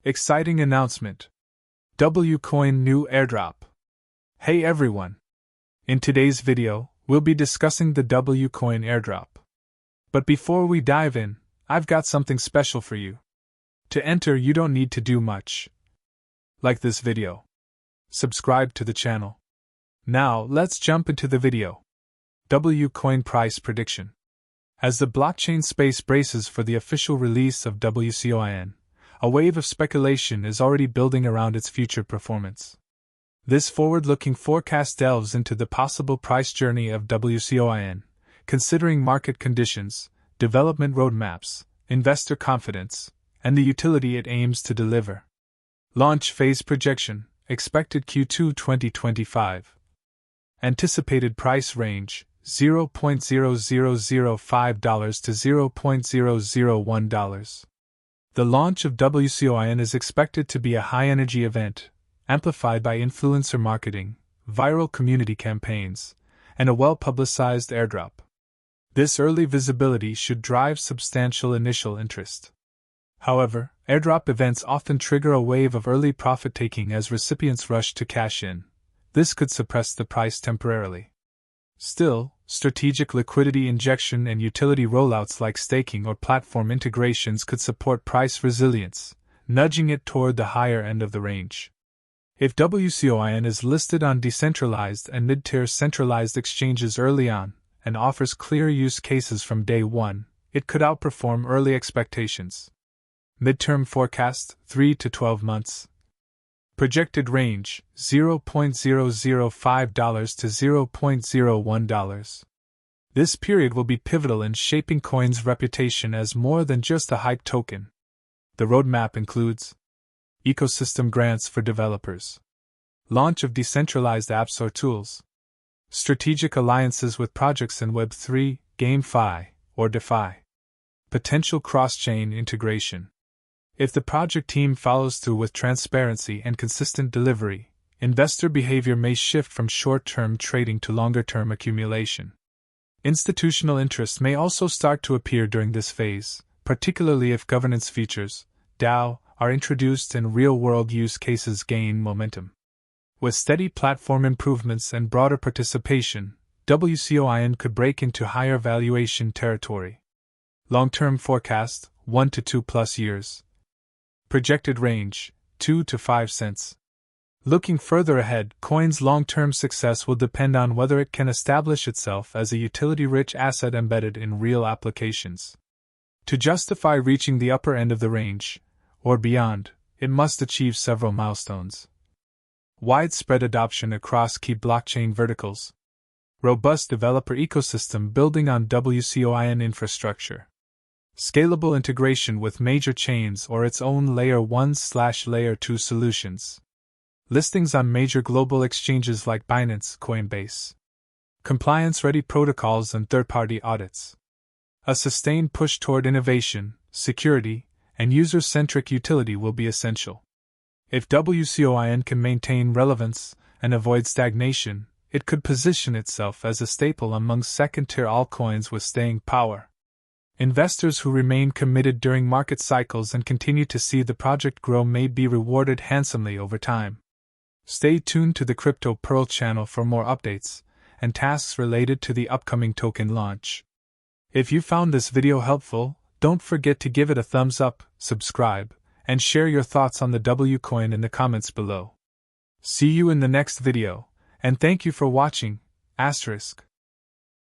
Exciting announcement. wcoin new airdrop. Hey everyone! In today's video, we'll be discussing the wcoin airdrop. But before we dive in, I've got something special for you. To enter, you don't need to do much. Like this video. Subscribe to the channel. Now, let's jump into the video. wcoin price prediction. As the blockchain space braces for the official release of wcoin, a wave of speculation is already building around its future performance. This forward-looking forecast delves into the possible price journey of wcoin, considering market conditions, development roadmaps, investor confidence, and the utility it aims to deliver. Launch phase projection, expected Q2 2025. Anticipated price range, $0.0005 to $0.001. The launch of wcoin is expected to be a high-energy event, amplified by influencer marketing, viral community campaigns, and a well-publicized airdrop. This early visibility should drive substantial initial interest. However, airdrop events often trigger a wave of early profit-taking as recipients rush to cash in. This could suppress the price temporarily. Still, strategic liquidity injection and utility rollouts like staking or platform integrations could support price resilience, nudging it toward the higher end of the range. If wcoin is listed on decentralized and mid-tier centralized exchanges early on, and offers clear use cases from day one, it could outperform early expectations. Midterm forecast, 3 to 12 months. Projected range, $0.005 to $0.01. This period will be pivotal in shaping coin's reputation as more than just a hype token. The roadmap includes ecosystem grants for developers, launch of decentralized apps or tools, strategic alliances with projects in Web3, GameFi, or DeFi, potential cross-chain integration. If the project team follows through with transparency and consistent delivery, investor behavior may shift from short-term trading to longer-term accumulation. Institutional interest may also start to appear during this phase, particularly if governance features, DAO, are introduced and real-world use cases gain momentum. With steady platform improvements and broader participation, wcoin could break into higher valuation territory. Long-term forecast, 1 to 2+ years. Projected range, 2 to 5 cents. Looking further ahead, coin's long-term success will depend on whether it can establish itself as a utility-rich asset embedded in real applications. To justify reaching the upper end of the range, or beyond, it must achieve several milestones. Widespread adoption across key blockchain verticals. Robust developer ecosystem building on wcoin infrastructure. Scalable integration with major chains or its own Layer 1/Layer 2 solutions. Listings on major global exchanges like Binance, Coinbase. Compliance-ready protocols and third-party audits. A sustained push toward innovation, security, and user-centric utility will be essential. If wcoin can maintain relevance and avoid stagnation, it could position itself as a staple among second-tier altcoins with staying power. Investors who remain committed during market cycles and continue to see the project grow may be rewarded handsomely over time. Stay tuned to the Crypto Pearl channel for more updates and tasks related to the upcoming token launch. If you found this video helpful, don't forget to give it a thumbs up, subscribe, and share your thoughts on the wcoin in the comments below. See you in the next video, and thank you for watching, *.